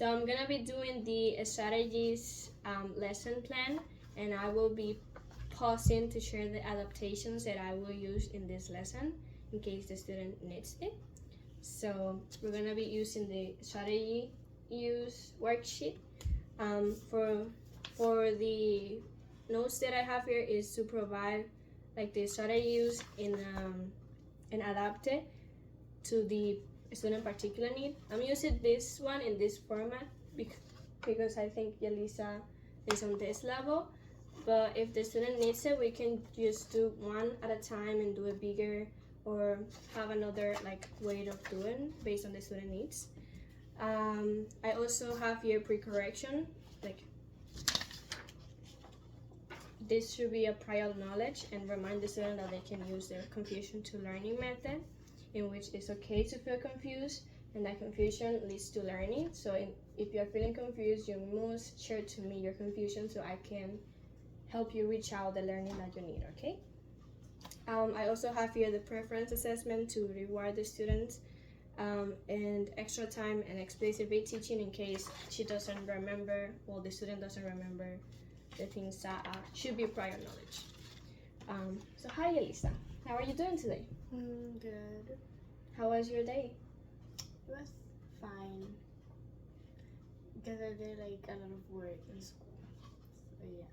So I'm gonna be doing the strategies lesson plan, and I will be pausing to share the adaptations that I will use in this lesson in case the student needs it. So we're gonna be using the strategy use worksheet. For the notes that I have here is to provide like the strategy use in and adapt it to the student particular need. I'm using this one in this format because I think Yelisa is on this level. But if the student needs it, we can just do one at a time and do it bigger, or have another like way of doing based on the student needs. I also have here pre-correction. Like this should be a prior knowledge and remind the student that they can use their confusion to learning method, in which it's okay to feel confused and that confusion leads to learning. So if you're feeling confused, you must share to me your confusion so I can help you reach out the learning that you need, okay? I also have here the preference assessment to reward the students and extra time and explicit teaching in case she doesn't remember, well, the student doesn't remember the things that should be prior knowledge. So hi Elisa, how are you doing today? Good. How was your day? It was fine. Because I did like a lot of work in school. So yeah.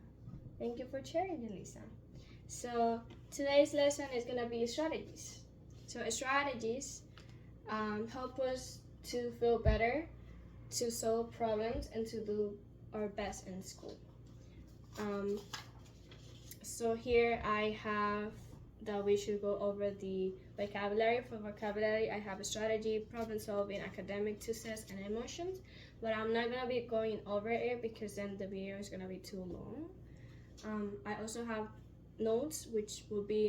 Thank you for sharing, Elisa. So today's lesson is gonna be strategies. So strategies help us to feel better, to solve problems, and to do our best in school. So here I have that we should go over the vocabulary. For vocabulary, I have a strategy, problem solving, academic success, and emotions. But I'm not gonna be going over it because then the video is gonna be too long. I also have notes, which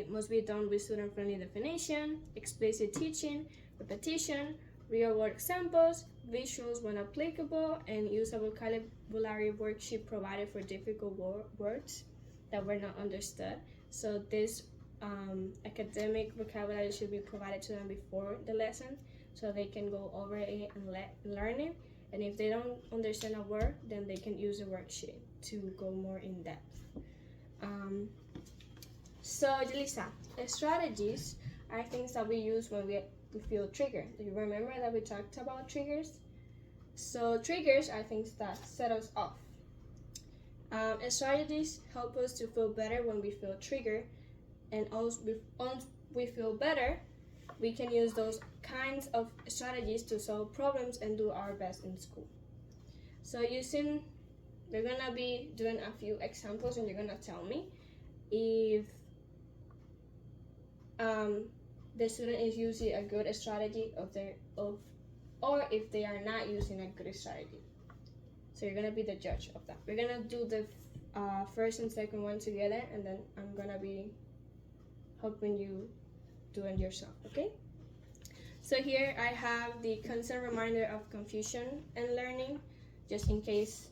must be done with student-friendly definition, explicit teaching, repetition, real-world examples, visuals when applicable, and use a vocabulary worksheet provided for difficult words that were not understood. So this academic vocabulary should be provided to them before the lesson so they can go over it and learn it. And if they don't understand a word, then they can use a worksheet to go more in depth. So, Jelisa, strategies are things that we use when we feel triggered. Do you remember that we talked about triggers? So, triggers are things that set us off. Strategies help us to feel better when we feel triggered, and once we feel better, we can use those kinds of strategies to solve problems and do our best in school. So, we're gonna be doing a few examples, and you're gonna tell me if the student is using a good strategy or if they are not using a good strategy. So you're gonna be the judge of that. We're gonna do the first and second one together, and then I'm gonna be helping you do it yourself, okay? So here I have the constant reminder of confusion and learning, just in case.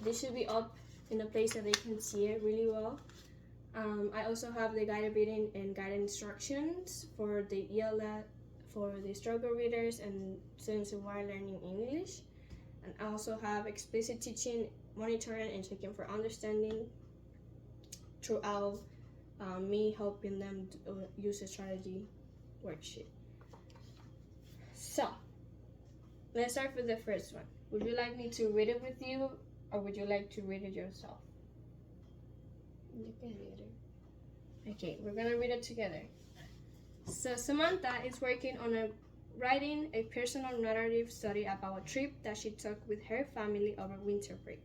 This should be up in a place that they can see it really well. I also have the guided reading and guided instructions for the ELA, for the struggle readers and students who are learning English. And I also have explicit teaching, monitoring, and checking for understanding throughout me helping them use a strategy worksheet. So, let's start with the first one. Would you like me to read it with you, or would you like to read it yourself? You can read it. Okay, we're gonna read it together. So Samantha is working on writing a personal narrative study about a trip that she took with her family over winter break.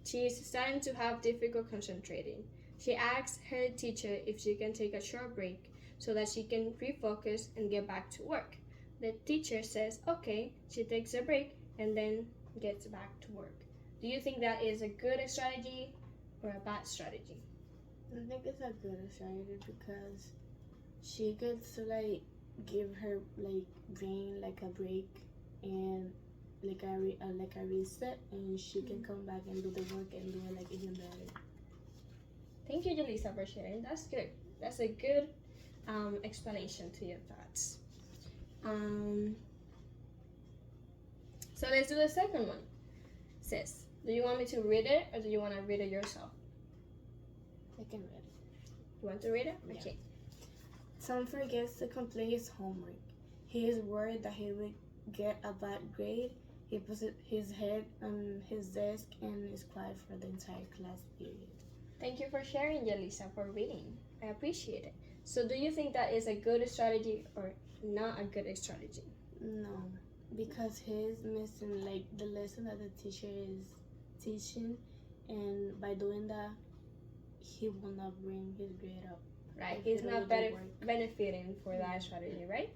She is starting to have difficulty concentrating. She asks her teacher if she can take a short break so that she can refocus and get back to work. The teacher says okay. She takes a break and then gets back to work. Do you think that is a good strategy or a bad strategy? I think it's a good strategy because she gets to like give her like brain like a break and like a reset, and she can come back and do the work and do it like even better. Thank you, Jelisa, for sharing. That's good. That's a good explanation to your thoughts. So let's do the second one. Sis, do you want me to read it or do you want to read it yourself? I can read it. You want to read it? Yeah. Okay. Tom forgets to complete his homework. He is worried that he will get a bad grade. He puts his head on his desk and is quiet for the entire class period. Thank you for sharing, Yelisa, for reading. I appreciate it. So do you think that is a good strategy or not a good strategy? No, because he's missing like the lesson that the teacher is teaching, and by doing that, he will not bring his grade up. Right, If he's he not really do work. benefiting for that strategy, right?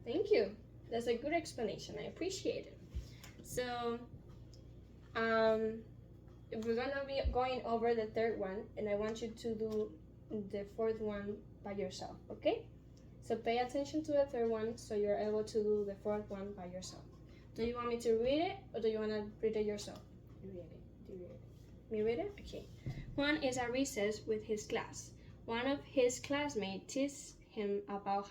Thank you. That's a good explanation. I appreciate it. So, we're gonna be going over the third one, and I want you to do the fourth one by yourself, okay? So pay attention to the third one so you're able to do the fourth one by yourself. Do you want me to read it or do you want to read it yourself? Read it. Do read it. Me read it? Okay. Juan is at recess with his class. One of his classmates teases him about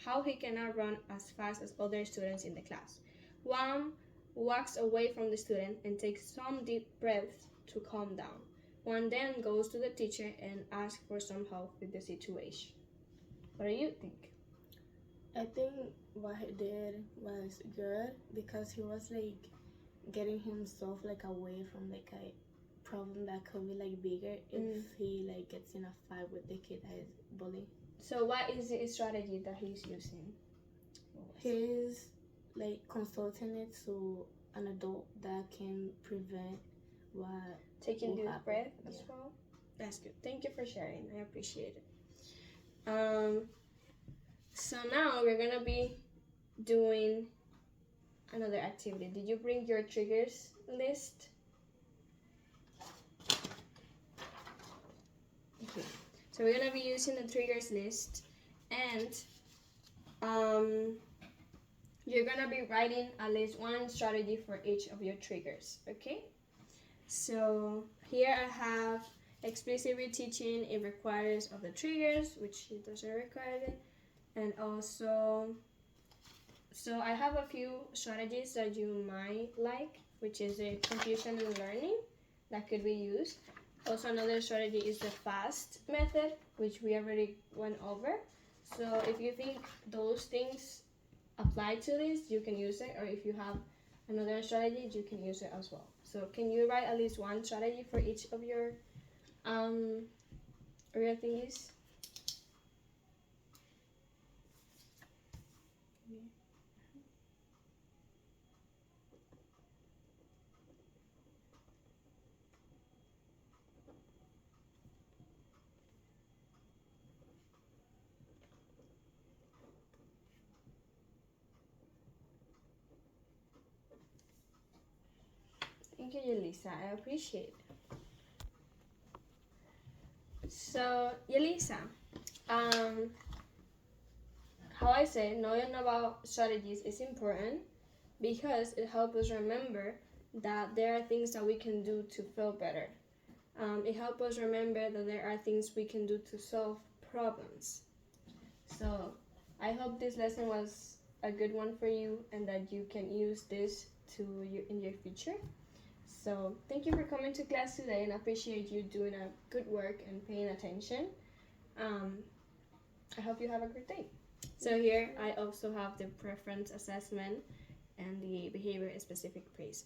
how he cannot run as fast as other students in the class. Juan walks away from the student and takes some deep breaths to calm down. Juan then goes to the teacher and asks for some help with the situation. What do you think? I think what he did was good because he was like getting himself like away from like a problem that could be like bigger if he like gets in a fight with the kid that is bullying. So what is the strategy that he's using? He's like consulting it to an adult that can prevent what Taking will deep happen. breath as Yeah. well. That's good. Thank you for sharing. I appreciate it. So now we're gonna be doing another activity. Did you bring your triggers list? Okay. So we're gonna be using the triggers list, and you're gonna be writing at least one strategy for each of your triggers. Okay. So here I have explicit reteaching. It requires of the triggers, which it doesn't require it, and also. So I have a few strategies that you might like, which is the confusion and learning that could be used. Also another strategy is the FAST method, which we already went over. So if you think those things apply to this, you can use it, or if you have another strategy, you can use it as well. So can you write at least one strategy for each of your thingies? Thank you, Yelisa. I appreciate it. So, Yelisa, how I say, knowing about strategies is important because it helps us remember that there are things that we can do to feel better. It helps us remember that there are things we can do to solve problems. So, I hope this lesson was a good one for you and that you can use this in your future. So thank you for coming to class today, and I appreciate you doing a good work and paying attention. I hope you have a great day. So here I also have the preference assessment and the behavior specific praise.